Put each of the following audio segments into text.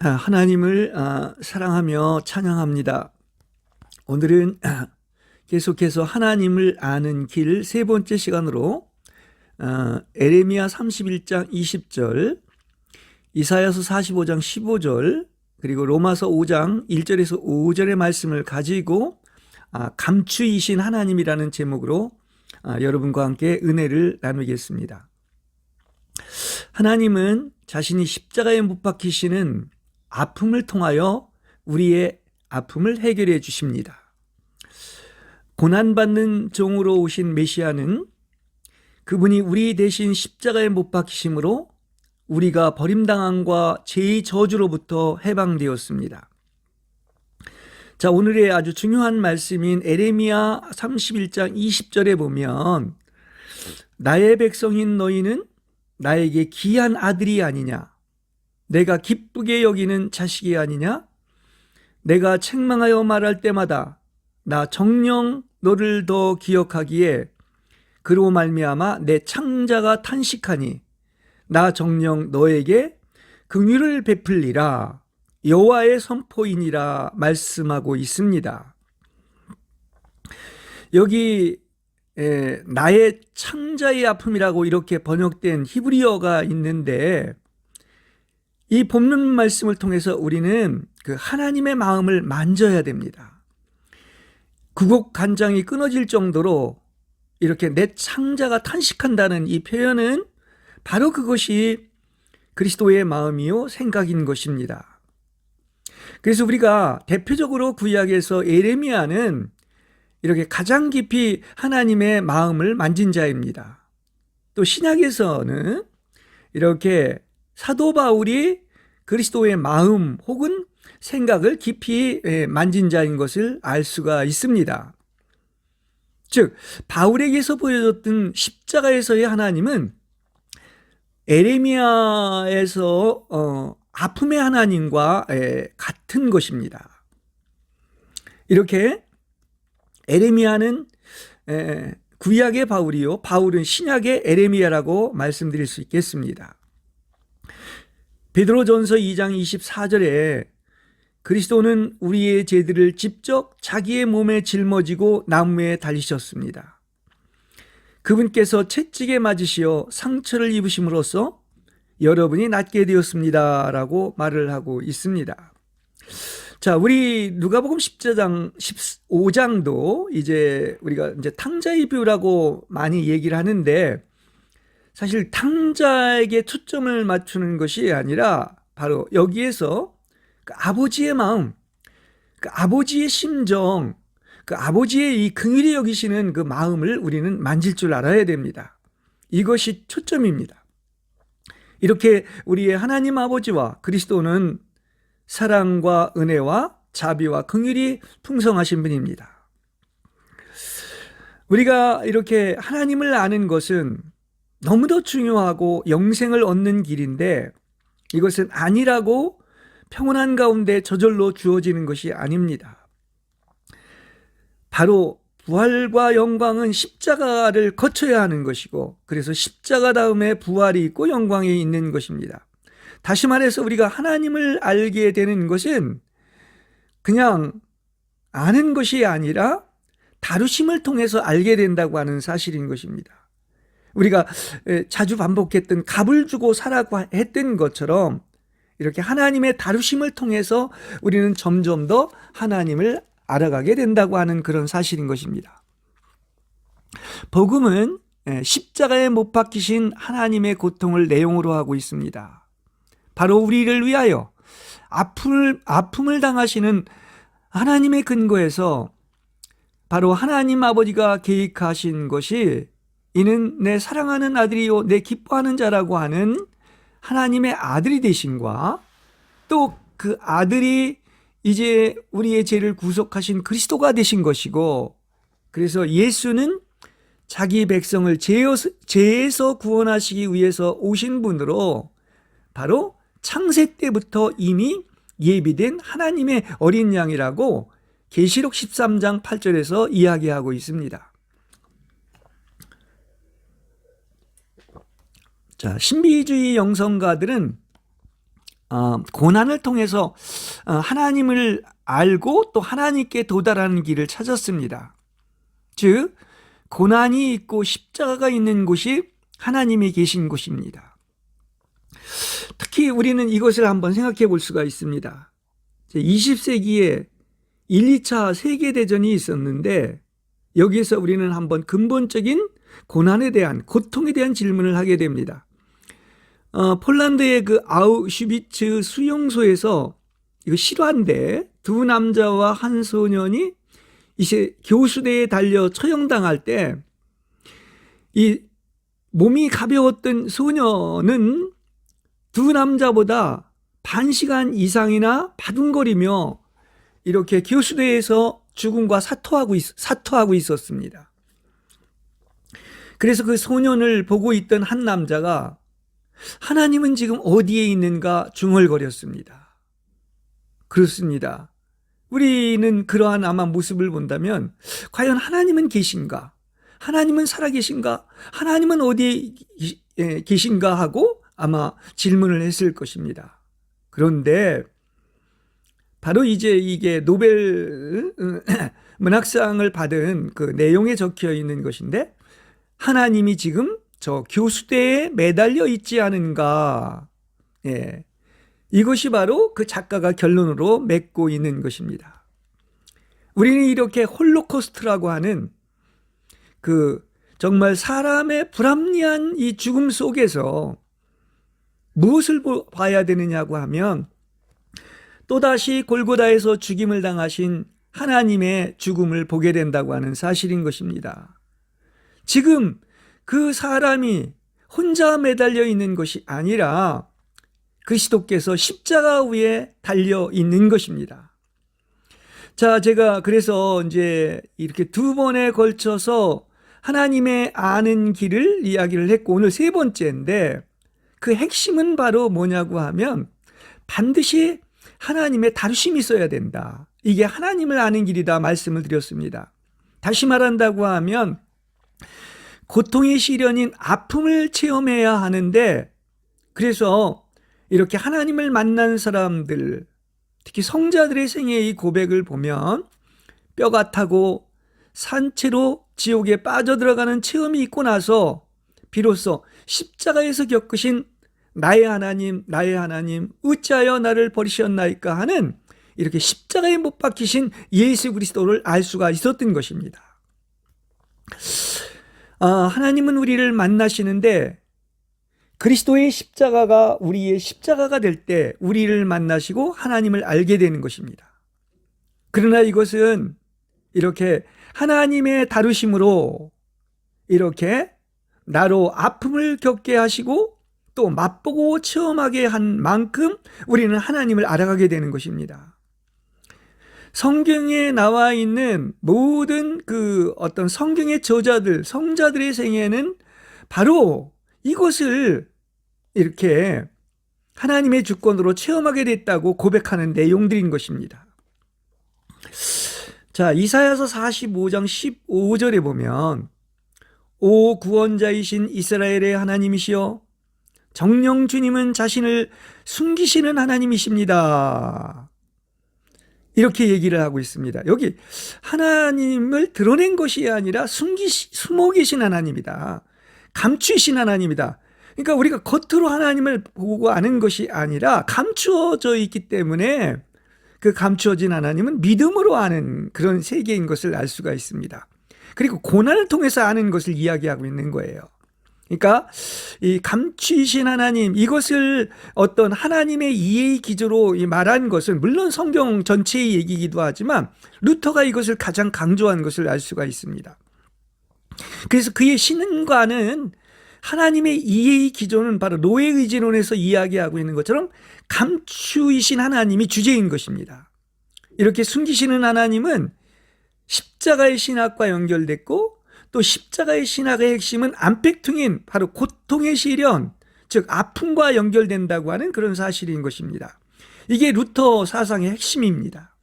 하나님을 사랑하며 찬양합니다. 오늘은 계속해서 하나님을 아는 길 세 번째 시간으로 에레미야 31장 20절, 이사야서 45장 15절, 그리고 로마서 5장 1절에서 5절의 말씀을 가지고 감추이신 하나님이라는 제목으로 여러분과 함께 은혜를 나누겠습니다. 하나님은 자신이 십자가에 못 박히시는 아픔을 통하여 우리의 아픔을 해결해 주십니다. 고난받는 종으로 오신 메시아는 그분이 우리 대신 십자가에 못 박히심으로 우리가 버림당함과 죄의 저주로부터 해방되었습니다. 자, 오늘의 아주 중요한 말씀인 에레미야 31장 20절에 보면 나의 백성인 너희는 나에게 귀한 아들이 아니냐? 내가 기쁘게 여기는 자식이 아니냐? 내가 책망하여 말할 때마다 나 정녕 너를 더 기억하기에 그로 말미암아 내 창자가 탄식하니 나 정녕 너에게 긍휼을 베풀리라 여호와의 선포이니라 말씀하고 있습니다. 여기 나의 창자의 아픔이라고 이렇게 번역된 히브리어가 있는데 이 본문 말씀을 통해서 우리는 그 하나님의 마음을 만져야 됩니다. 구곡 간장이 끊어질 정도로 이렇게 내 창자가 탄식한다는 이 표현은 바로 그것이 그리스도의 마음이요 생각인 것입니다. 그래서 우리가 대표적으로 구약에서 에레미야는 이렇게 가장 깊이 하나님의 마음을 만진 자입니다. 또 신약에서는 이렇게 사도 바울이 그리스도의 마음 혹은 생각을 깊이 만진 자인 것을 알 수가 있습니다. 즉 바울에게서 보여줬던 십자가에서의 하나님은 에레미야에서 아픔의 하나님과 같은 것입니다. 이렇게 에레미야는 구약의 바울이요 바울은 신약의 에레미야라고 말씀드릴 수 있겠습니다. 베드로전서 2장 24절에 그리스도는 우리의 죄들을 직접 자기의 몸에 짊어지고 나무에 달리셨습니다. 그분께서 채찍에 맞으시어 상처를 입으심으로써 여러분이 낫게 되었습니다 라고 말을 하고 있습니다. 자, 우리 누가복음 15장도 이제 우리가 이제 탕자의 비유라고 많이 얘기를 하는데 사실 탕자에게 초점을 맞추는 것이 아니라 바로 여기에서 그 아버지의 마음, 그 아버지의 심정, 그 아버지의 이 긍휼히 여기시는 그 마음을 우리는 만질 줄 알아야 됩니다. 이것이 초점입니다. 이렇게 우리의 하나님 아버지와 그리스도는 사랑과 은혜와 자비와 긍휼이 풍성하신 분입니다. 우리가 이렇게 하나님을 아는 것은 너무도 중요하고 영생을 얻는 길인데 이것은 아니라고 평온한 가운데 저절로 주어지는 것이 아닙니다. 바로 부활과 영광은 십자가를 거쳐야 하는 것이고 그래서 십자가 다음에 부활이 있고 영광이 있는 것입니다. 다시 말해서 우리가 하나님을 알게 되는 것은 그냥 아는 것이 아니라 다루심을 통해서 알게 된다고 하는 사실인 것입니다. 우리가 자주 반복했던 값을 주고 사라고 했던 것처럼 이렇게 하나님의 다루심을 통해서 우리는 점점 더 하나님을 알아가게 된다고 하는 그런 사실인 것입니다. 복음은 십자가에 못 박히신 하나님의 고통을 내용으로 하고 있습니다. 바로 우리를 위하여 아픔을 당하시는 하나님의 근거에서 바로 하나님 아버지가 계획하신 것이 이는 내 사랑하는 아들이요 내 기뻐하는 자라고 하는 하나님의 아들이 되심과 또 그 아들이 이제 우리의 죄를 구속하신 그리스도가 되신 것이고 그래서 예수는 자기 백성을 죄에서 구원하시기 위해서 오신 분으로 바로 창세 때부터 이미 예비된 하나님의 어린 양이라고 계시록 13장 8절에서 이야기하고 있습니다. 자, 신비주의 영성가들은 고난을 통해서 하나님을 알고 또 하나님께 도달하는 길을 찾았습니다. 즉 고난이 있고 십자가가 있는 곳이 하나님이 계신 곳입니다. 특히 우리는 이것을 한번 생각해 볼 수가 있습니다. 20세기에 1, 2차 세계대전이 있었는데 여기에서 우리는 한번 근본적인 고난에 대한, 고통에 대한 질문을 하게 됩니다. 폴란드의 그 아우슈비츠 수용소에서 이거 실화인데 두 남자와 한 소년이 이제 교수대에 달려 처형당할 때 이 몸이 가벼웠던 소년은 두 남자보다 반 시간 이상이나 바둥거리며 이렇게 교수대에서 죽음과 사투하고 있었습니다. 그래서 그 소년을 보고 있던 한 남자가 하나님은 지금 어디에 있는가 중얼거렸습니다. 그렇습니다. 우리는 그러한 아마 모습을 본다면 과연 하나님은 계신가? 하나님은 살아계신가? 하나님은 어디에 계신가? 하고 아마 질문을 했을 것입니다. 그런데 바로 이제 이게 노벨 문학상을 받은 그 내용에 적혀 있는 것인데 하나님이 지금 저 교수대에 매달려 있지 않은가. 이것이 바로 그 작가가 결론으로 맺고 있는 것입니다. 우리는 이렇게 홀로코스트라고 하는 그 정말 사람의 불합리한 이 죽음 속에서 무엇을 봐야 되느냐고 하면 또다시 골고다에서 죽임을 당하신 하나님의 죽음을 보게 된다고 하는 사실인 것입니다. 지금 그 사람이 혼자 매달려 있는 것이 아니라 그리스도께서 십자가 위에 달려 있는 것입니다. 자, 제가 그래서 이제 이렇게 두 번에 걸쳐서 하나님의 아는 길을 이야기를 했고 오늘 세 번째인데 그 핵심은 바로 뭐냐고 하면 반드시 하나님의 다루심이 있어야 된다. 이게 하나님을 아는 길이다 말씀을 드렸습니다. 다시 말한다고 하면 고통의 시련인 아픔을 체험해야 하는데 그래서 이렇게 하나님을 만난 사람들 특히 성자들의 생애의 이 고백을 보면 뼈가 타고 산채로 지옥에 빠져들어가는 체험이 있고 나서 비로소 십자가에서 겪으신 나의 하나님 어찌하여 나를 버리셨나이까 하는 이렇게 십자가에 못 박히신 예수 그리스도를 알 수가 있었던 것입니다. 하나님은 우리를 만나시는데 그리스도의 십자가가 우리의 십자가가 될 때 우리를 만나시고 하나님을 알게 되는 것입니다. 그러나 이것은 이렇게 하나님의 다루심으로 이렇게 나로 아픔을 겪게 하시고 또 맛보고 체험하게 한 만큼 우리는 하나님을 알아가게 되는 것입니다. 성경에 나와 있는 모든 그 어떤 성경의 저자들, 성자들의 생애는 바로 이것을 이렇게 하나님의 주권으로 체험하게 됐다고 고백하는 내용들인 것입니다. 자, 이사야서 45장 15절에 보면 오 구원자이신 이스라엘의 하나님이시여 정령 주님은 자신을 숨기시는 하나님이십니다. 이렇게 얘기를 하고 있습니다. 여기 하나님을 드러낸 것이 아니라 숨어 계신 하나님이다. 감추신 하나님이다. 그러니까 우리가 겉으로 하나님을 보고 아는 것이 아니라 감추어져 있기 때문에 그 감추어진 하나님은 믿음으로 아는 그런 세계인 것을 알 수가 있습니다. 그리고 고난을 통해서 아는 것을 이야기하고 있는 거예요. 그러니까 이 감추신 하나님 이것을 어떤 하나님의 이해의 기조로 말한 것은 물론 성경 전체의 얘기이기도 하지만 루터가 이것을 가장 강조한 것을 알 수가 있습니다. 그래서 그의 신앙과는 하나님의 이해의 기조는 바로 노예의지론에서 이야기하고 있는 것처럼 감추이신 하나님이 주제인 것입니다. 이렇게 숨기시는 하나님은 십자가의 신학과 연결됐고 또 십자가의 신학의 핵심은 안백퉁인 바로 고통의 시련, 즉 아픔과 연결된다고 하는 그런 사실인 것입니다. 이게 루터 사상의 핵심입니다.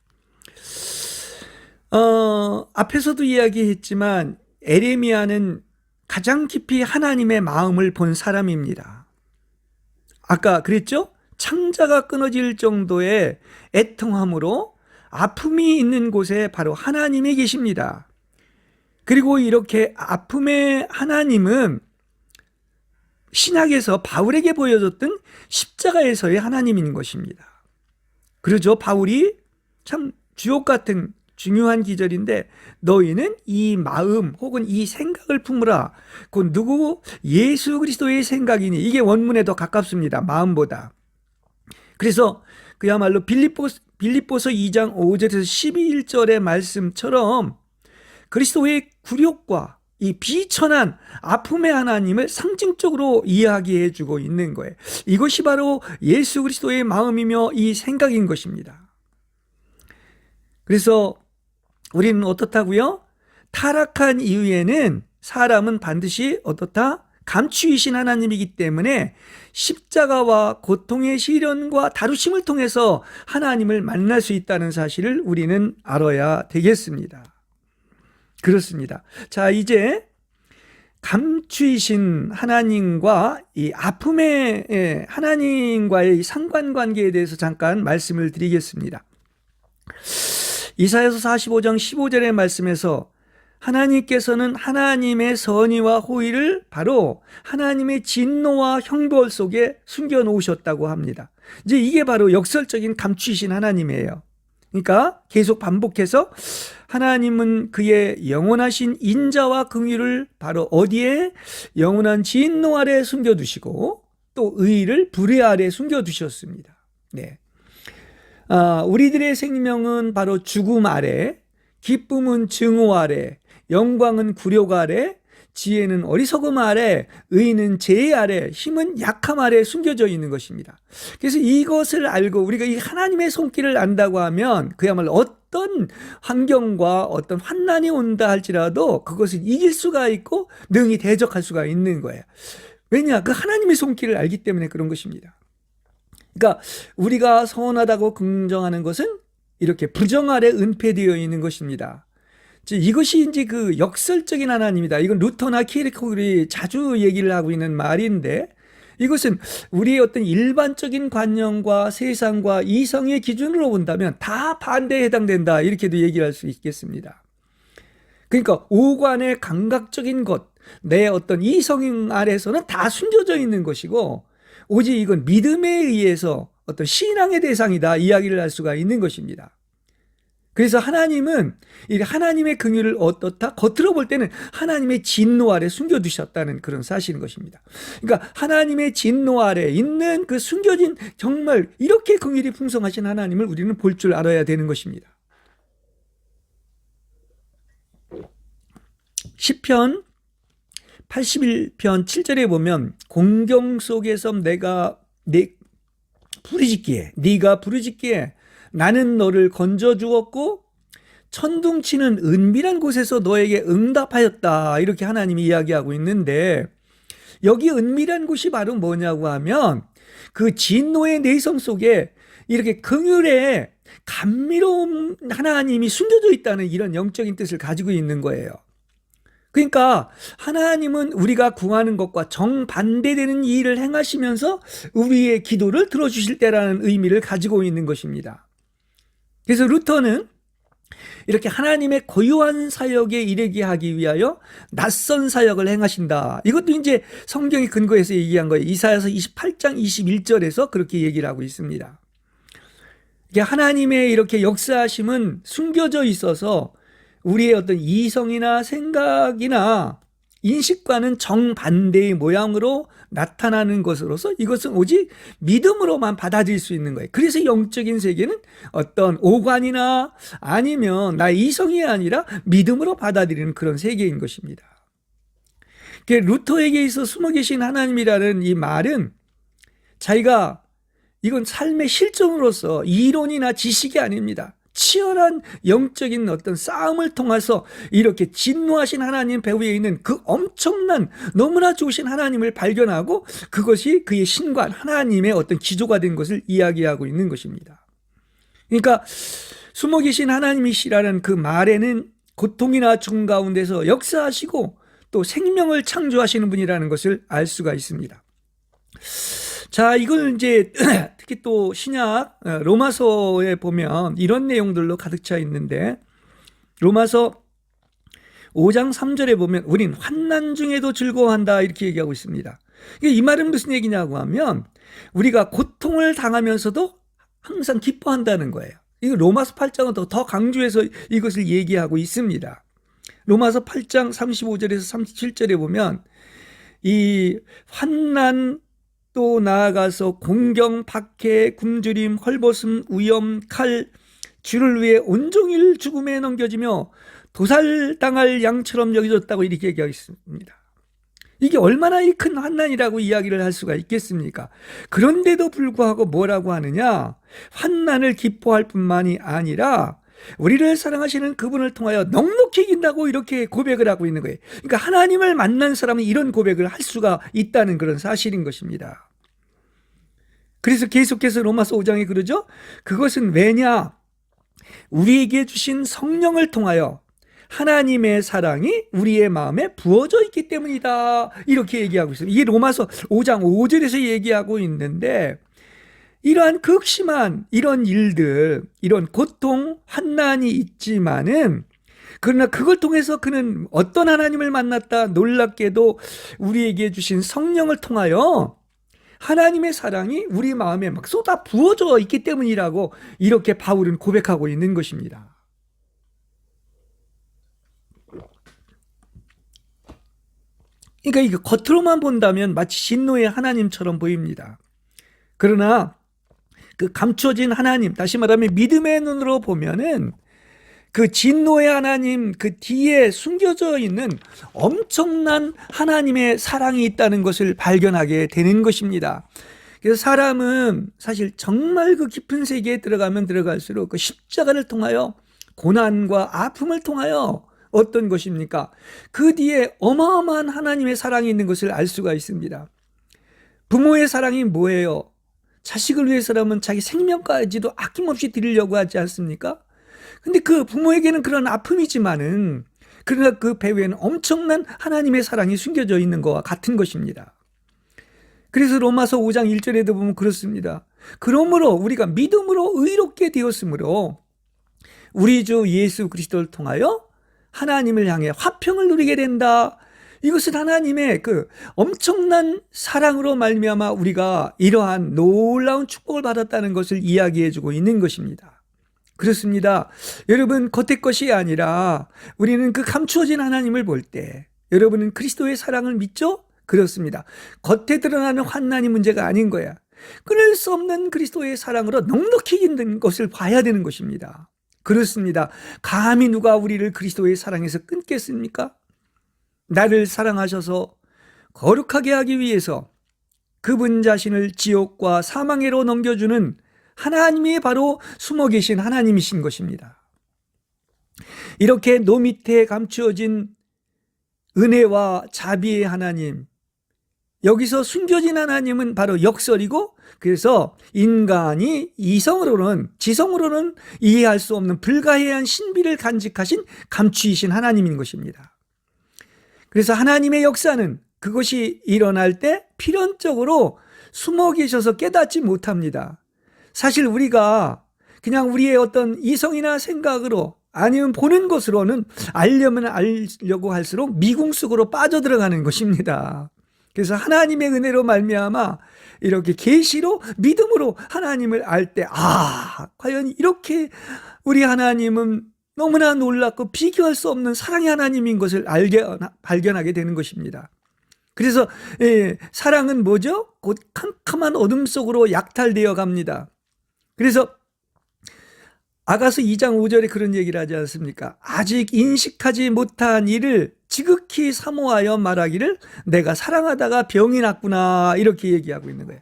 앞에서도 이야기했지만 에레미야는 가장 깊이 하나님의 마음을 본 사람입니다. 아까 그랬죠? 창자가 끊어질 정도의 애통함으로 아픔이 있는 곳에 바로 하나님이 계십니다. 그리고 이렇게 아픔의 하나님은 신약에서 바울에게 보여줬던 십자가에서의 하나님인 것입니다. 그러죠. 바울이 참 주옥 같은 중요한 기절인데 너희는 이 마음 혹은 이 생각을 품으라. 그 누구? 예수 그리스도의 생각이니. 이게 원문에 더 가깝습니다. 마음보다. 그래서 그야말로 빌립보서 2장 5절에서 11절의 말씀처럼 그리스도의 굴욕과 이 비천한 아픔의 하나님을 상징적으로 이야기해 주고 있는 거예요. 이것이 바로 예수 그리스도의 마음이며 이 생각인 것입니다. 그래서 우리는 어떻다고요? 타락한 이후에는 사람은 반드시 어떻다? 감추이신 하나님이기 때문에 십자가와 고통의 시련과 다루심을 통해서 하나님을 만날 수 있다는 사실을 우리는 알아야 되겠습니다. 그렇습니다. 자, 이제 감추이신 하나님과 이 아픔의 하나님과의 상관관계에 대해서 잠깐 말씀을 드리겠습니다. 이사야서 45장 15절의 말씀에서 하나님께서는 하나님의 선의와 호의를 바로 하나님의 진노와 형벌 속에 숨겨 놓으셨다고 합니다. 이제 이게 바로 역설적인 감추이신 하나님이에요. 그러니까 계속 반복해서 하나님은 그의 영원하신 인자와 긍휼을 바로 어디에? 영원한 진노 아래 숨겨두시고 또 의를 불의 아래 숨겨두셨습니다. 네. 우리들의 생명은 바로 죽음 아래, 기쁨은 증오 아래, 영광은 굴욕 아래, 지혜는 어리석음 아래, 의는 죄 아래, 힘은 약함 아래 숨겨져 있는 것입니다. 그래서 이것을 알고 우리가 이 하나님의 손길을 안다고 하면 그야말로 어떤 환경과 어떤 환난이 온다 할지라도 그것을 이길 수가 있고 능히 대적할 수가 있는 거예요. 왜냐? 그 하나님의 손길을 알기 때문에 그런 것입니다. 그러니까 우리가 선하다고 긍정하는 것은 이렇게 부정 아래 은폐되어 있는 것입니다. 이것이 이제 그 역설적인 하나님이다. 이건 루터나 키르케고르이 자주 얘기를 하고 있는 말인데 이것은 우리의 어떤 일반적인 관념과 세상과 이성의 기준으로 본다면 다 반대에 해당된다. 이렇게도 얘기를 할 수 있겠습니다. 그러니까 오관의 감각적인 것, 내 어떤 이성 아래서는 다 숨겨져 있는 것이고 오직 이건 믿음에 의해서 어떤 신앙의 대상이다. 이야기를 할 수가 있는 것입니다. 그래서 하나님은 하나님의 긍휼을 어떻다? 겉으로 볼 때는 하나님의 진노 아래 숨겨두셨다는 그런 사실인 것입니다. 그러니까 하나님의 진노 아래 있는 그 숨겨진 정말 이렇게 긍휼이 풍성하신 하나님을 우리는 볼 줄 알아야 되는 것입니다. 시편 81편 7절에 보면 공경 속에서 네가 부르짖기에 나는 너를 건져 주었고 천둥치는 은밀한 곳에서 너에게 응답하였다. 이렇게 하나님이 이야기하고 있는데 여기 은밀한 곳이 바로 뭐냐고 하면 그 진노의 내성 속에 이렇게 긍휼의 감미로운 하나님이 숨겨져 있다는 이런 영적인 뜻을 가지고 있는 거예요. 그러니까 하나님은 우리가 구하는 것과 정반대되는 일을 행하시면서 우리의 기도를 들어주실 때라는 의미를 가지고 있는 것입니다. 그래서 루터는 이렇게 하나님의 고유한 사역에 이르게 하기 위하여 낯선 사역을 행하신다. 이것도 이제 성경이 근거해서 얘기한 거예요. 이사야서 28장 21절에서 그렇게 얘기를 하고 있습니다. 하나님의 이렇게 역사하심은 숨겨져 있어서 우리의 어떤 이성이나 생각이나 인식과는 정반대의 모양으로 나타나는 것으로서 이것은 오직 믿음으로만 받아들일 수 있는 거예요. 그래서 영적인 세계는 어떤 오관이나 아니면 나의 이성이 아니라 믿음으로 받아들이는 그런 세계인 것입니다. 루터에게 있어 숨어 계신 하나님이라는 이 말은 자기가 이건 삶의 실존으로서 이론이나 지식이 아닙니다. 치열한 영적인 어떤 싸움을 통해서 이렇게 진노하신 하나님 배후에 있는 그 엄청난 너무나 좋으신 하나님을 발견하고 그것이 그의 신관 하나님의 어떤 기조가 된 것을 이야기하고 있는 것입니다. 그러니까 숨어 계신 하나님이시라는 그 말에는 고통이나 죽음 가운데서 역사하시고 또 생명을 창조하시는 분이라는 것을 알 수가 있습니다. 자, 이걸 이제 특히 또 신약 로마서에 보면 이런 내용들로 가득 차 있는데, 로마서 5장 3절에 보면 우린 환난 중에도 즐거워한다 이렇게 얘기하고 있습니다. 이 말은 무슨 얘기냐고 하면 우리가 고통을 당하면서도 항상 기뻐한다는 거예요. 이거 로마서 8장은 더 강조해서 이것을 얘기하고 있습니다. 로마서 8장 35절에서 37절에 보면 이 환난, 또 나아가서 공경, 박해, 굶주림, 헐벗음, 위험, 칼, 주를 위해 온종일 죽음에 넘겨지며 도살당할 양처럼 여겨졌다고 이렇게 얘기하겠습니다. 이게 얼마나 이 큰 환난이라고 이야기를 할 수가 있겠습니까? 그런데도 불구하고 뭐라고 하느냐? 환난을 기뻐할 뿐만이 아니라 우리를 사랑하시는 그분을 통하여 넉넉히 이긴다고 이렇게 고백을 하고 있는 거예요. 그러니까 하나님을 만난 사람은 이런 고백을 할 수가 있다는 그런 사실인 것입니다. 그래서 계속해서 로마서 5장에 그러죠? 그것은 왜냐? 우리에게 주신 성령을 통하여 하나님의 사랑이 우리의 마음에 부어져 있기 때문이다. 이렇게 얘기하고 있어요. 이게 로마서 5장 5절에서 얘기하고 있는데, 이러한 극심한 이런 일들, 이런 고통, 환난이 있지만은, 그러나 그걸 통해서 그는 어떤 하나님을 만났다? 놀랍게도 우리에게 주신 성령을 통하여 하나님의 사랑이 우리 마음에 막 쏟아 부어져 있기 때문이라고 이렇게 바울은 고백하고 있는 것입니다. 그러니까 이거 겉으로만 본다면 마치 진노의 하나님처럼 보입니다. 그러나 그 감춰진 하나님, 다시 말하면 믿음의 눈으로 보면은 그 진노의 하나님 그 뒤에 숨겨져 있는 엄청난 하나님의 사랑이 있다는 것을 발견하게 되는 것입니다. 그래서 사람은 사실 정말 그 깊은 세계에 들어가면 들어갈수록 그 십자가를 통하여 고난과 아픔을 통하여 어떤 것입니까? 그 뒤에 어마어마한 하나님의 사랑이 있는 것을 알 수가 있습니다. 부모의 사랑이 뭐예요? 자식을 위해서라면 자기 생명까지도 아낌없이 드리려고 하지 않습니까? 근데 그 부모에게는 그런 아픔이지만은 그러나 그 배후에는 엄청난 하나님의 사랑이 숨겨져 있는 것과 같은 것입니다. 그래서 로마서 5장 1절에도 보면 그렇습니다. 그러므로 우리가 믿음으로 의롭게 되었으므로 우리 주 예수 그리스도를 통하여 하나님을 향해 화평을 누리게 된다. 이것은 하나님의 그 엄청난 사랑으로 말미암아 우리가 이러한 놀라운 축복을 받았다는 것을 이야기해주고 있는 것입니다. 그렇습니다. 여러분, 겉의 것이 아니라 우리는 그 감추어진 하나님을 볼 때 여러분은 그리스도의 사랑을 믿죠? 그렇습니다. 겉에 드러나는 환난이 문제가 아닌 거야. 끊을 수 없는 그리스도의 사랑으로 넉넉히 있는 것을 봐야 되는 것입니다. 그렇습니다. 감히 누가 우리를 그리스도의 사랑에서 끊겠습니까? 나를 사랑하셔서 거룩하게 하기 위해서 그분 자신을 지옥과 사망에로 넘겨주는 하나님이 바로 숨어 계신 하나님이신 것입니다. 이렇게 노 밑에 감추어진 은혜와 자비의 하나님, 여기서 숨겨진 하나님은 바로 역설이고, 그래서 인간이 지성으로는 이해할 수 없는 불가해한 신비를 간직하신 감추이신 하나님인 것입니다. 그래서 하나님의 역사는 그것이 일어날 때 필연적으로 숨어 계셔서 깨닫지 못합니다. 사실 우리가 그냥 우리의 어떤 이성이나 생각으로 아니면 보는 것으로는 알려고 할수록 미궁 속으로 빠져들어가는 것입니다. 그래서 하나님의 은혜로 말미암아 이렇게 계시로 믿음으로 하나님을 알 때, 과연 이렇게 우리 하나님은 너무나 놀랍고 비교할 수 없는 사랑의 하나님인 것을 발견하게 되는 것입니다. 그래서 사랑은 뭐죠? 곧 캄캄한 어둠 속으로 약탈되어 갑니다. 그래서 아가서 2장 5절에 그런 얘기를 하지 않습니까? 아직 인식하지 못한 일을 지극히 사모하여 말하기를 내가 사랑하다가 병이 났구나, 이렇게 얘기하고 있는 거예요.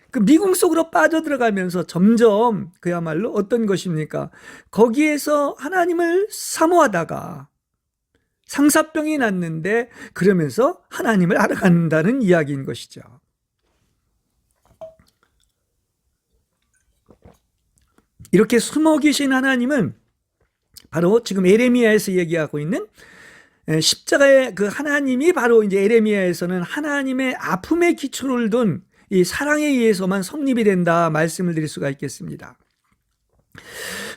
그 미궁 속으로 빠져들어가면서 점점 그야말로 어떤 것입니까? 거기에서 하나님을 사모하다가 상사병이 났는데 그러면서 하나님을 알아간다는 이야기인 것이죠. 이렇게 숨어 계신 하나님은 바로 지금 에레미야에서 얘기하고 있는 십자가의 그 하나님이 바로 이제 에레미야에서는 하나님의 아픔의 기초를 둔 이 사랑에 의해서만 성립이 된다 말씀을 드릴 수가 있겠습니다.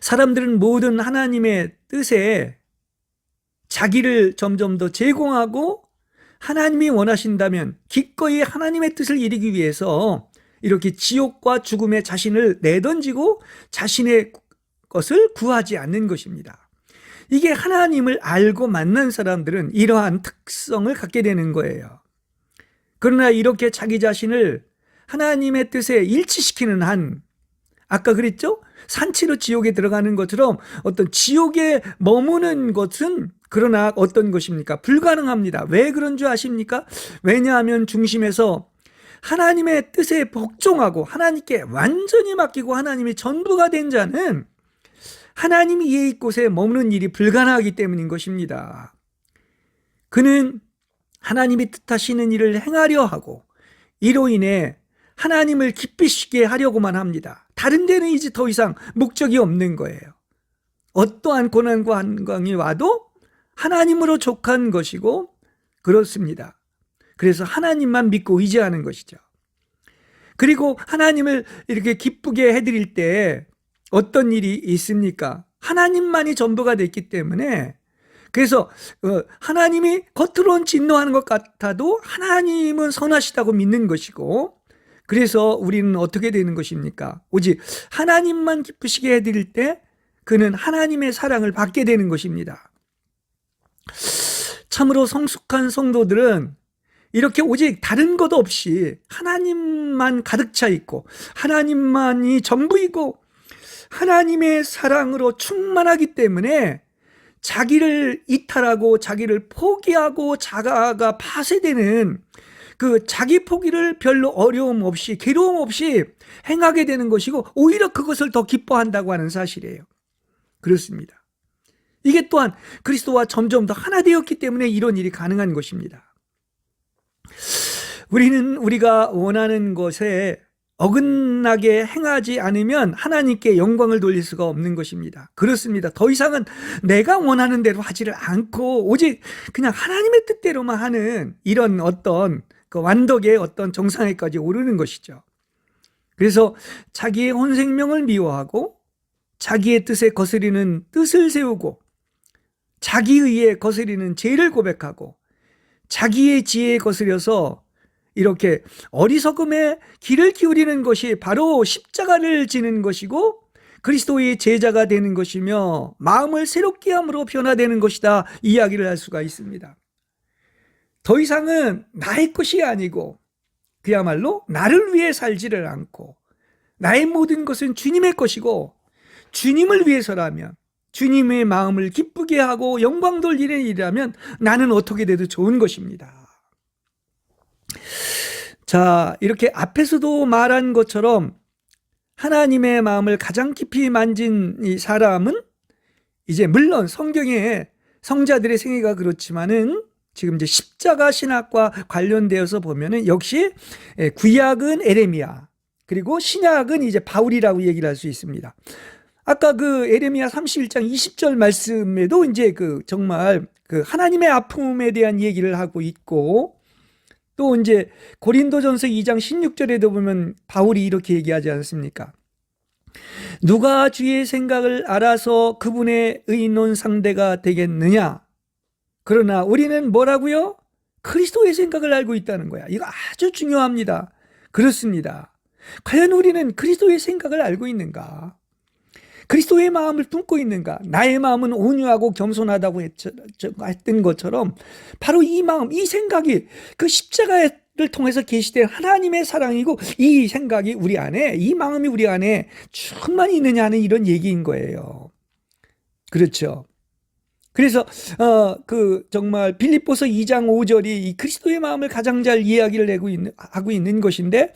사람들은 모든 하나님의 뜻에 자기를 점점 더 제공하고 하나님이 원하신다면 기꺼이 하나님의 뜻을 이루기 위해서 이렇게 지옥과 죽음에 자신을 내던지고 자신의 것을 구하지 않는 것입니다. 이게 하나님을 알고 만난 사람들은 이러한 특성을 갖게 되는 거예요. 그러나 이렇게 자기 자신을 하나님의 뜻에 일치시키는 한, 아까 그랬죠? 산채로 지옥에 들어가는 것처럼 어떤 지옥에 머무는 것은 그러나 어떤 것입니까? 불가능합니다. 왜 그런 줄 아십니까? 왜냐하면 중심에서 하나님의 뜻에 복종하고 하나님께 완전히 맡기고 하나님이 전부가 된 자는 하나님이 이 곳에 머무는 일이 불가능하기 때문인 것입니다. 그는 하나님이 뜻하시는 일을 행하려 하고 이로 인해 하나님을 기쁘시게 하려고만 합니다. 다른 데는 이제 더 이상 목적이 없는 거예요. 어떠한 고난과 한강이 와도 하나님으로 족한 것이고 그렇습니다. 그래서 하나님만 믿고 의지하는 것이죠. 그리고 하나님을 이렇게 기쁘게 해드릴 때 어떤 일이 있습니까? 하나님만이 전부가 됐기 때문에, 그래서 하나님이 겉으로는 진노하는 것 같아도 하나님은 선하시다고 믿는 것이고, 그래서 우리는 어떻게 되는 것입니까? 오직 하나님만 기쁘시게 해드릴 때 그는 하나님의 사랑을 받게 되는 것입니다. 참으로 성숙한 성도들은 이렇게 오직 다른 것 없이 하나님만 가득 차 있고 하나님만이 전부이고 하나님의 사랑으로 충만하기 때문에 자기를 이탈하고 자기를 포기하고 자아가 파쇄되는 그 자기 포기를 별로 어려움 없이 괴로움 없이 행하게 되는 것이고 오히려 그것을 더 기뻐한다고 하는 사실이에요. 그렇습니다. 이게 또한 그리스도와 점점 더 하나 되었기 때문에 이런 일이 가능한 것입니다. 우리는 우리가 원하는 것에 어긋나게 행하지 않으면 하나님께 영광을 돌릴 수가 없는 것입니다. 그렇습니다. 더 이상은 내가 원하는 대로 하지를 않고 오직 그냥 하나님의 뜻대로만 하는 이런 어떤 그 완덕의 어떤 정상에까지 오르는 것이죠. 그래서 자기의 온 생명을 미워하고 자기의 뜻에 거스리는 뜻을 세우고 자기의에 거스리는 죄를 고백하고 자기의 지혜에 거스려서 이렇게 어리석음에 귀를 기울이는 것이 바로 십자가를 지는 것이고 그리스도의 제자가 되는 것이며 마음을 새롭게 함으로 변화되는 것이다, 이야기를 할 수가 있습니다. 더 이상은 나의 것이 아니고 그야말로 나를 위해 살지를 않고 나의 모든 것은 주님의 것이고 주님을 위해서라면, 주님의 마음을 기쁘게 하고 영광 돌리는 일이라면 나는 어떻게 돼도 좋은 것입니다. 자, 이렇게 앞에서도 말한 것처럼 하나님의 마음을 가장 깊이 만진 이 사람은 이제 물론 성경에 성자들의 생애가 그렇지만은 지금 이제 십자가 신학과 관련되어서 보면은 역시 구약은 에레미야, 그리고 신약은 이제 바울이라고 얘기를 할 수 있습니다. 아까 그 에레미야 31장 20절 말씀에도 이제 그 정말 그 하나님의 아픔에 대한 얘기를 하고 있고, 또 이제 고린도전서 2장 16절에도 보면 바울이 이렇게 얘기하지 않습니까? 누가 주의 생각을 알아서 그분의 의논 상대가 되겠느냐? 그러나 우리는 뭐라고요? 그리스도의 생각을 알고 있다는 거야. 이거 아주 중요합니다. 그렇습니다. 과연 우리는 그리스도의 생각을 알고 있는가? 그리스도의 마음을 품고 있는가? 나의 마음은 온유하고 겸손하다고 했던 것처럼 바로 이 마음, 이 생각이 그 십자가를 통해서 계시된 하나님의 사랑이고 이 생각이 우리 안에, 이 마음이 우리 안에 충만히 있느냐 하는 이런 얘기인 거예요. 그렇죠. 그래서 정말 빌립보서 2장 5절이 이 그리스도의 마음을 가장 잘 이야기를 하고 있는 것인데,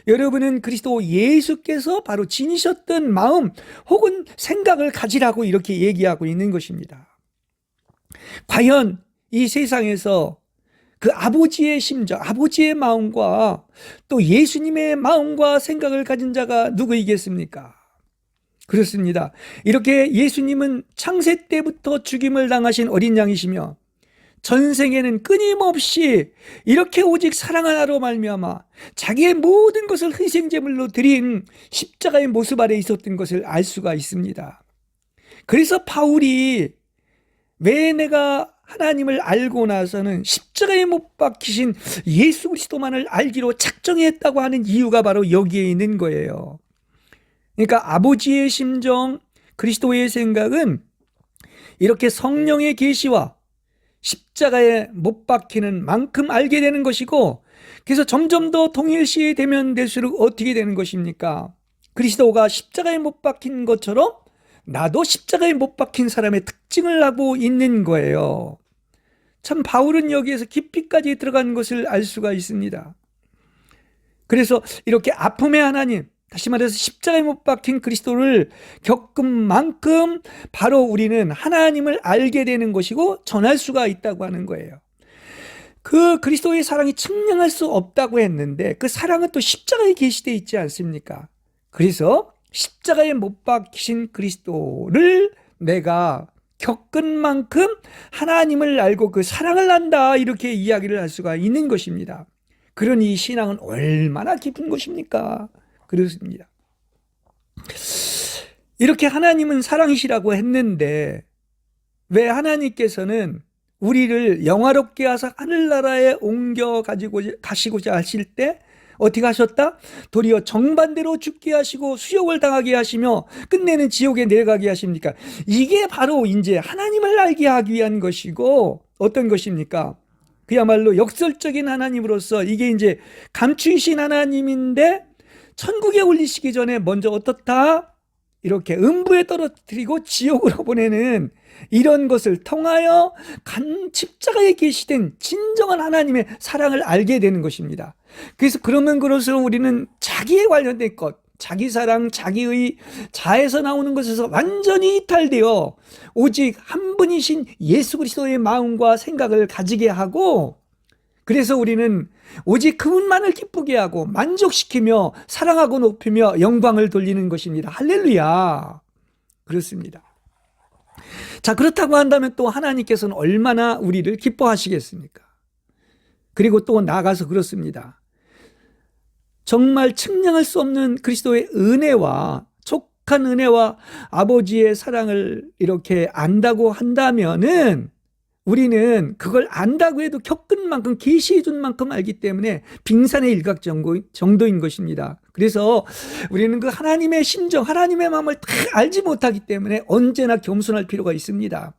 여러분은 그리스도 예수께서 바로 지니셨던 마음 혹은 생각을 가지라고 이렇게 얘기하고 있는 것입니다. 과연 이 세상에서 그 아버지의 심정, 아버지의 마음과 또 예수님의 마음과 생각을 가진 자가 누구이겠습니까? 그렇습니다. 이렇게 예수님은 창세 때부터 죽임을 당하신 어린 양이시며 전생에는 끊임없이 이렇게 오직 사랑 하나로 말미암아 자기의 모든 것을 희생제물로 드린 십자가의 모습 아래 있었던 것을 알 수가 있습니다. 그래서 바울이 왜 내가 하나님을 알고 나서는 십자가에 못 박히신 예수 그리스도만을 알기로 작정했다고 하는 이유가 바로 여기에 있는 거예요. 그러니까 아버지의 심정, 그리스도의 생각은 이렇게 성령의 계시와 십자가에 못 박히는 만큼 알게 되는 것이고, 그래서 점점 더 동일시 되면 될수록 어떻게 되는 것입니까? 그리스도가 십자가에 못 박힌 것처럼 나도 십자가에 못 박힌 사람의 특징을 하고 있는 거예요. 참 바울은 여기에서 깊이까지 들어간 것을 알 수가 있습니다. 그래서 이렇게 아픔의 하나님, 다시 말해서 십자가에 못 박힌 그리스도를 겪은 만큼 바로 우리는 하나님을 알게 되는 것이고 전할 수가 있다고 하는 거예요. 그 그리스도의 사랑이 측량할 수 없다고 했는데 그 사랑은 또 십자가에 계시되어 있지 않습니까? 그래서 십자가에 못 박히신 그리스도를 내가 겪은 만큼 하나님을 알고 그 사랑을 안다, 이렇게 이야기를 할 수가 있는 것입니다. 그러니 신앙은 얼마나 깊은 것입니까? 그렇습니다. 이렇게 하나님은 사랑이시라고 했는데 왜 하나님께서는 우리를 영화롭게 하사 하늘나라에 옮겨 가시고자 하실 때 어떻게 하셨다? 도리어 정반대로 죽게 하시고 수욕을 당하게 하시며 끝내는 지옥에 내려가게 하십니까? 이게 바로 이제 하나님을 알게 하기 위한 것이고, 어떤 것입니까? 그야말로 역설적인 하나님으로서 이게 이제 감추이신 하나님인데 천국에 올리시기 전에 먼저 어떻다? 이렇게 음부에 떨어뜨리고 지옥으로 보내는 이런 것을 통하여 십자가에 계시된 진정한 하나님의 사랑을 알게 되는 것입니다. 그래서 그러면 그럴수록 우리는 자기에 관련된 것, 자기 사랑, 자기의 자에서 나오는 것에서 완전히 이탈되어 오직 한 분이신 예수 그리스도의 마음과 생각을 가지게 하고, 그래서 우리는 오직 그분만을 기쁘게 하고 만족시키며 사랑하고 높이며 영광을 돌리는 것입니다. 할렐루야. 그렇습니다. 자, 그렇다고 한다면 또 하나님께서는 얼마나 우리를 기뻐하시겠습니까? 그리고 또 나아가서 그렇습니다. 정말 측량할 수 없는 그리스도의 은혜와 족한 은혜와 아버지의 사랑을 이렇게 안다고 한다면은 우리는 그걸 안다고 해도 겪은 만큼, 계시해 준 만큼 알기 때문에 빙산의 일각 정도인 것입니다. 그래서 우리는 그 하나님의 심정, 하나님의 마음을 다 알지 못하기 때문에 언제나 겸손할 필요가 있습니다.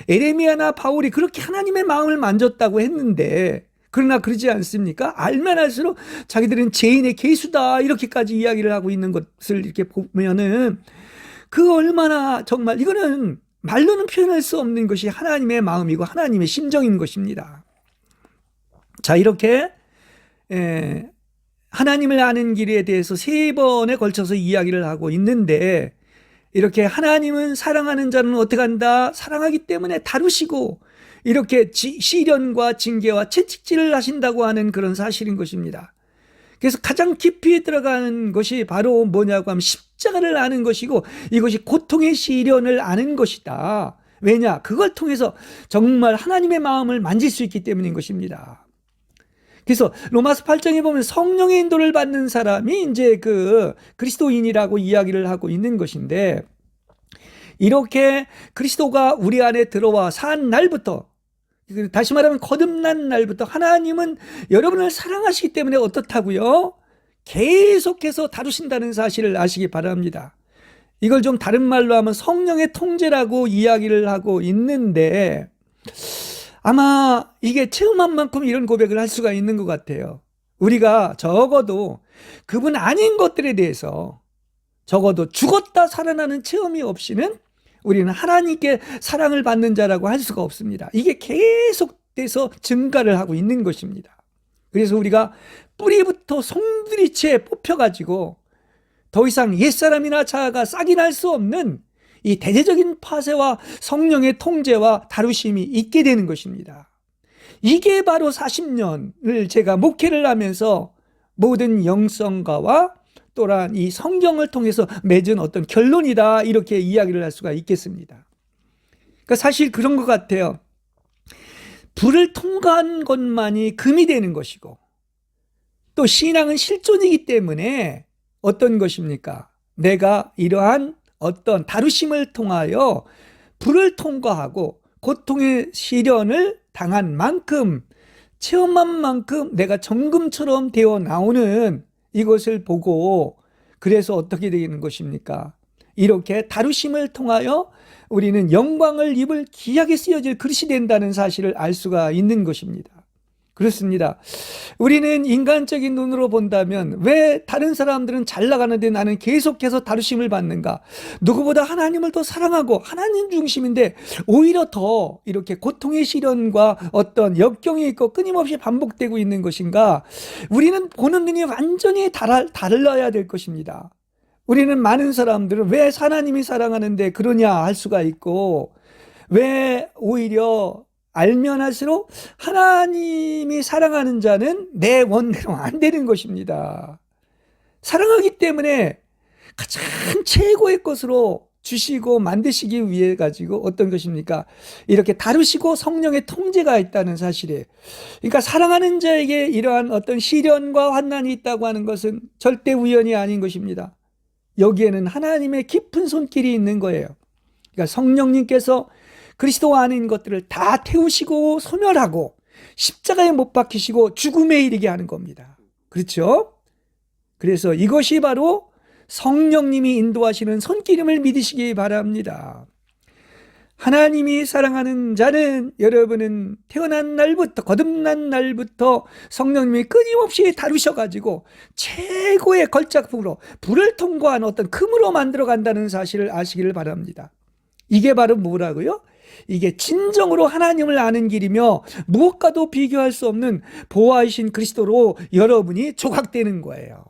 에레미야나 바울이 그렇게 하나님의 마음을 만졌다고 했는데, 그러나 그러지 않습니까? 알면 알수록 자기들은 죄인의 계수다, 이렇게까지 이야기를 하고 있는 것을 이렇게 보면은 그 얼마나 정말 이거는 말로는 표현할 수 없는 것이 하나님의 마음이고 하나님의 심정인 것입니다. 자, 이렇게 하나님을 아는 길에 대해서 3번에 걸쳐서 이야기를 하고 있는데, 이렇게 하나님은 사랑하는 자는 어떻게 한다? 사랑하기 때문에 다루시고 이렇게 시련과 징계와 채찍질을 하신다고 하는 그런 사실인 것입니다. 그래서 가장 깊이 들어가는 것이 바로 뭐냐고 하면 십자가를 아는 것이고, 이것이 고통의 시련을 아는 것이다. 왜냐? 그걸 통해서 정말 하나님의 마음을 만질 수 있기 때문인 것입니다. 그래서 로마서 8장에 보면 성령의 인도를 받는 사람이 이제 그 그리스도인이라고 이야기를 하고 있는 것인데, 이렇게 그리스도가 우리 안에 들어와 산 날부터, 다시 말하면 거듭난 날부터 하나님은 여러분을 사랑하시기 때문에 어떻다고요? 계속해서 다루신다는 사실을 아시기 바랍니다. 이걸 좀 다른 말로 하면 성령의 통제라고 이야기를 하고 있는데, 아마 이게 체험한 만큼 이런 고백을 할 수가 있는 것 같아요. 우리가 적어도 그분 아닌 것들에 대해서 적어도 죽었다 살아나는 체험이 없이는 우리는 하나님께 사랑을 받는 자라고 할 수가 없습니다. 이게 계속돼서 증가를 하고 있는 것입니다. 그래서 우리가 뿌리부터 송두리째 뽑혀가지고 더 이상 옛사람이나 자아가 싹이 날 수 없는 이 대대적인 파쇄와 성령의 통제와 다루심이 있게 되는 것입니다. 이게 바로 40년을 제가 목회를 하면서 모든 영성가와 또한 이 성경을 통해서 맺은 어떤 결론이다, 이렇게 이야기를 할 수가 있겠습니다. 그러니까 사실 그런 것 같아요. 불을 통과한 것만이 금이 되는 것이고, 또 신앙은 실존이기 때문에 어떤 것입니까? 내가 이러한 어떤 다루심을 통하여 불을 통과하고 고통의 시련을 당한 만큼, 체험한 만큼 내가 정금처럼 되어 나오는 이것을 보고, 그래서 어떻게 되는 것입니까? 이렇게 다루심을 통하여 우리는 영광을 입을 귀하게 쓰여질 그릇이 된다는 사실을 알 수가 있는 것입니다. 그렇습니다. 우리는 인간적인 눈으로 본다면 왜 다른 사람들은 잘 나가는데 나는 계속해서 다루심을 받는가? 누구보다 하나님을 더 사랑하고 하나님 중심인데 오히려 더 이렇게 고통의 시련과 어떤 역경이 있고 끊임없이 반복되고 있는 것인가? 우리는 보는 눈이 완전히 달라야 될 것입니다. 우리는 많은 사람들은 왜 하나님이 사랑하는데 그러냐 할 수가 있고, 왜 오히려 알면 할수록 하나님이 사랑하는 자는 내 원대로 안 되는 것입니다. 사랑하기 때문에 가장 최고의 것으로 주시고 만드시기 위해 가지고 어떤 것입니까? 이렇게 다루시고 성령의 통제가 있다는 사실이에요. 그러니까 사랑하는 자에게 이러한 어떤 시련과 환난이 있다고 하는 것은 절대 우연이 아닌 것입니다. 여기에는 하나님의 깊은 손길이 있는 거예요. 그러니까 성령님께서 그리스도 안에 있는 것들을 다 태우시고 소멸하고 십자가에 못 박히시고 죽음에 이르게 하는 겁니다. 그렇죠? 그래서 이것이 바로 성령님이 인도하시는 손길임을 믿으시기 바랍니다. 하나님이 사랑하는 자는, 여러분은 태어난 날부터, 거듭난 날부터 성령님이 끊임없이 다루셔가지고 최고의 걸작품으로 불을 통과한 어떤 금으로 만들어 간다는 사실을 아시기를 바랍니다. 이게 바로 뭐라고요? 이게 진정으로 하나님을 아는 길이며 무엇과도 비교할 수 없는 보화이신 그리스도로 여러분이 조각되는 거예요.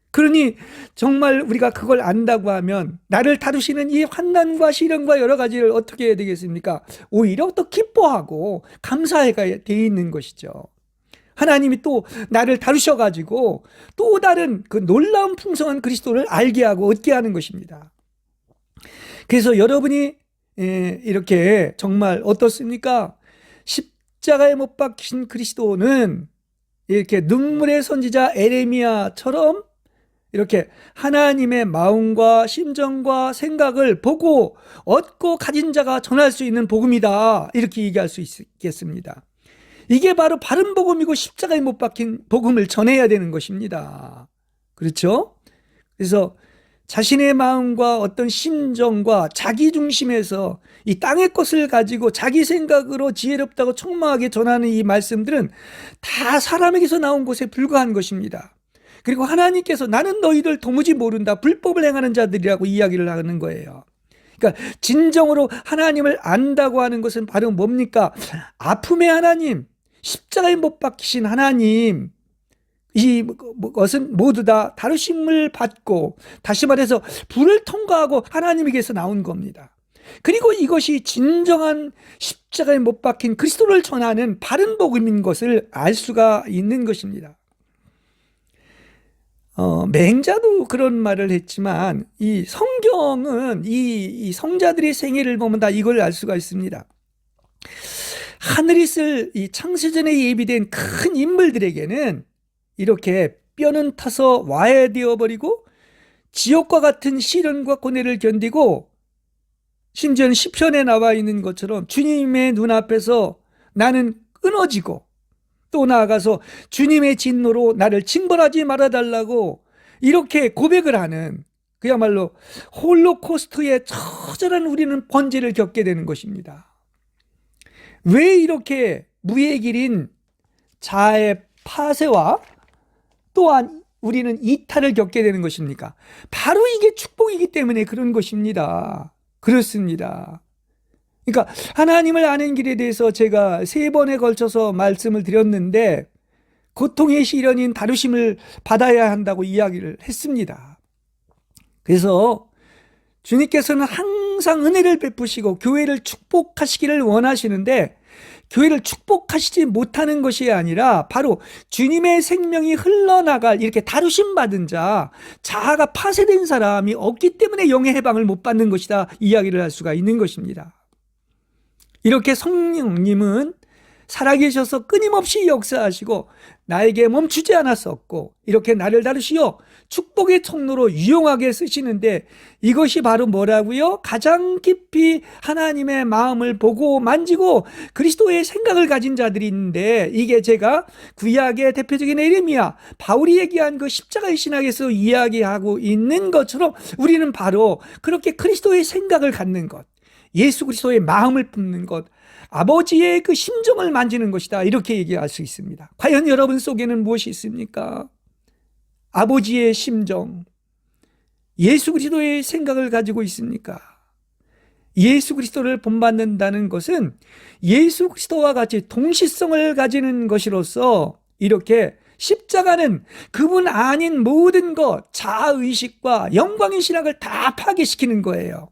그러니 정말 우리가 그걸 안다고 하면 나를 다루시는 이 환난과 시련과 여러 가지를 어떻게 해야 되겠습니까? 오히려 또 기뻐하고 감사해가 돼 있는 것이죠. 하나님이 또 나를 다루셔가지고 또 다른 그 놀라운 풍성한 그리스도를 알게 하고 얻게 하는 것입니다. 그래서 여러분이 이렇게 정말 어떻습니까? 십자가에 못 박힌 그리스도는 이렇게 눈물의 선지자 에레미야처럼 이렇게 하나님의 마음과 심정과 생각을 보고 얻고 가진 자가 전할 수 있는 복음이다, 이렇게 얘기할 수 있겠습니다. 이게 바로 바른 복음이고 십자가에 못 박힌 복음을 전해야 되는 것입니다. 그렇죠? 그래서 자신의 마음과 어떤 심정과 자기 중심에서 이 땅의 것을 가지고 자기 생각으로 지혜롭다고 촉망하게 전하는 이 말씀들은 다 사람에게서 나온 것에 불과한 것입니다. 그리고 하나님께서 나는 너희들 도무지 모른다, 불법을 행하는 자들이라고 이야기를 하는 거예요. 그러니까 진정으로 하나님을 안다고 하는 것은 바로 뭡니까? 아픔의 하나님, 십자가에 못 박히신 하나님, 이것은 모두 다 다루심을 받고, 다시 말해서 불을 통과하고 하나님에게서 나온 겁니다. 그리고 이것이 진정한 십자가에 못 박힌 그리스도를 전하는 바른 복음인 것을 알 수가 있는 것입니다. 맹자도 그런 말을 했지만 이 성경은 이 성자들의 생애를 보면 다 이걸 알 수가 있습니다. 하늘이 쓸 이 창세전에 예비된 큰 인물들에게는 이렇게 뼈는 타서 와야 되어버리고 지옥과 같은 시련과 고뇌를 견디고, 심지어는 시편에 나와 있는 것처럼 주님의 눈앞에서 나는 끊어지고, 또 나아가서 주님의 진노로 나를 징벌하지 말아달라고 이렇게 고백을 하는, 그야말로 홀로코스트의 처절한 우리는 번제를 겪게 되는 것입니다. 왜 이렇게 무의 길인 자아의 파쇄와 또한 우리는 이탈을 겪게 되는 것입니까? 바로 이게 축복이기 때문에 그런 것입니다. 그렇습니다. 그러니까 하나님을 아는 길에 대해서 제가 3번에 걸쳐서 말씀을 드렸는데, 고통의 시련인 다루심을 받아야 한다고 이야기를 했습니다. 그래서 주님께서는 항상 은혜를 베푸시고 교회를 축복하시기를 원하시는데, 교회를 축복하시지 못하는 것이 아니라 바로 주님의 생명이 흘러나갈 이렇게 다루심 받은 자, 자아가 파쇄된 사람이 없기 때문에 영의 해방을 못 받는 것이다, 이야기를 할 수가 있는 것입니다. 이렇게 성령님은 살아계셔서 끊임없이 역사하시고 나에게 멈추지 않았었고 이렇게 나를 다루시어 축복의 통로로 유용하게 쓰시는데 이것이 바로 뭐라고요? 가장 깊이 하나님의 마음을 보고 만지고 그리스도의 생각을 가진 자들이 있는데 이게 제가 구약의 대표적인 예레미야, 바울이 얘기한 그 십자가의 신학에서 이야기하고 있는 것처럼 우리는 바로 그렇게 그리스도의 생각을 갖는 것, 예수 그리스도의 마음을 품는 것, 아버지의 그 심정을 만지는 것이다, 이렇게 얘기할 수 있습니다. 과연 여러분 속에는 무엇이 있습니까? 아버지의 심정, 예수 그리스도의 생각을 가지고 있습니까? 예수 그리스도를 본받는다는 것은 예수 그리스도와 같이 동시성을 가지는 것이로서 이렇게 십자가는 그분 아닌 모든 것, 자아의식과 영광의 신학을 다 파괴시키는 거예요.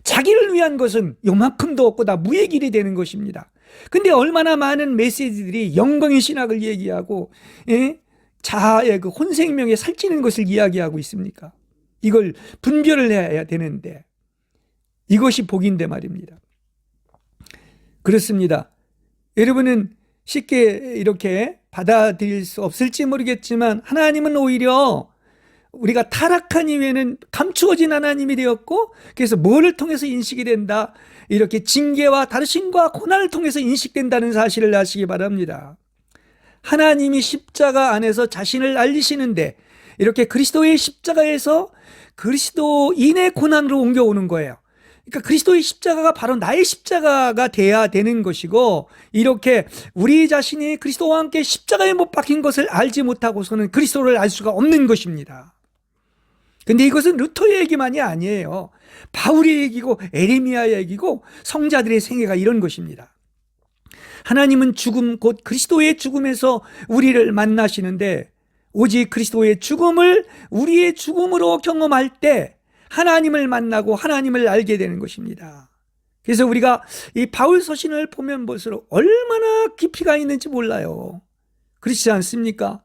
자기를 위한 것은 요만큼도 없고 다 무의 길이 되는 것입니다. 근데 얼마나 많은 메시지들이 영광의 신학을 얘기하고 자아의 그 혼생명에 살찌는 것을 이야기하고 있습니까? 이걸 분별을 해야 되는데 이것이 복인데 말입니다. 그렇습니다. 여러분은 쉽게 이렇게 받아들일 수 없을지 모르겠지만 하나님은 오히려 우리가 타락한 이후에는 감추어진 하나님이 되었고 그래서 뭐를 통해서 인식이 된다? 이렇게 징계와 다루심과 고난을 통해서 인식된다는 사실을 아시기 바랍니다. 하나님이 십자가 안에서 자신을 알리시는데 이렇게 그리스도의 십자가에서 그리스도인의 고난으로 옮겨오는 거예요. 그러니까 그리스도의 십자가가 바로 나의 십자가가 돼야 되는 것이고 이렇게 우리 자신이 그리스도와 함께 십자가에 못 박힌 것을 알지 못하고서는 그리스도를 알 수가 없는 것입니다. 근데 이것은 루터의 얘기만이 아니에요. 바울의 얘기고 에레미야의 얘기고 성자들의 생애가 이런 것입니다. 하나님은 죽음 곧 그리스도의 죽음에서 우리를 만나시는데 오직 그리스도의 죽음을 우리의 죽음으로 경험할 때 하나님을 만나고 하나님을 알게 되는 것입니다. 그래서 우리가 이 바울 서신을 보면 볼수록 얼마나 깊이가 있는지 몰라요. 그렇지 않습니까?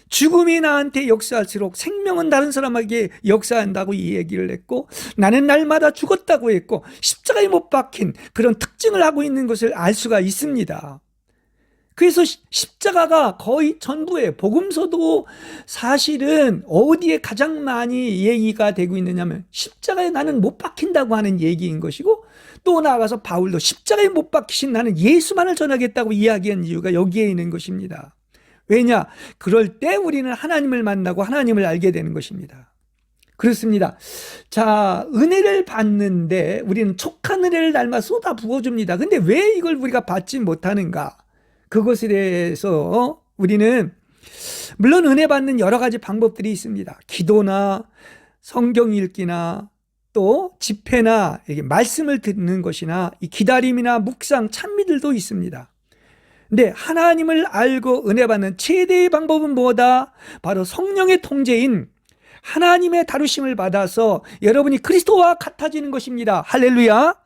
죽음이 나한테 역사할수록 생명은 다른 사람에게 역사한다고 이 얘기를 했고 나는 날마다 죽었다고 했고 십자가에 못 박힌 그런 특징을 하고 있는 것을 알 수가 있습니다. 그래서 십자가가 거의 전부예요. 복음서도 사실은 어디에 가장 많이 얘기가 되고 있느냐면 십자가에 나는 못 박힌다고 하는 얘기인 것이고 또 나아가서 바울도 십자가에 못 박히신 나는 예수만을 전하겠다고 이야기한 이유가 여기에 있는 것입니다. 왜냐? 그럴 때 우리는 하나님을 만나고 하나님을 알게 되는 것입니다. 그렇습니다. 자, 은혜를 받는데 우리는 촉한 은혜를 날마다 쏟아 부어줍니다. 근데 왜 이걸 우리가 받지 못하는가? 그것에 대해서 우리는 물론 은혜 받는 여러 가지 방법들이 있습니다. 기도나 성경 읽기나 또 집회나 말씀을 듣는 것이나 이 기다림이나 묵상, 찬미들도 있습니다. 근데 하나님을 알고 은혜 받는 최대의 방법은 뭐다? 바로 성령의 통제인 하나님의 다루심을 받아서 여러분이 그리스도와 같아지는 것입니다. 할렐루야.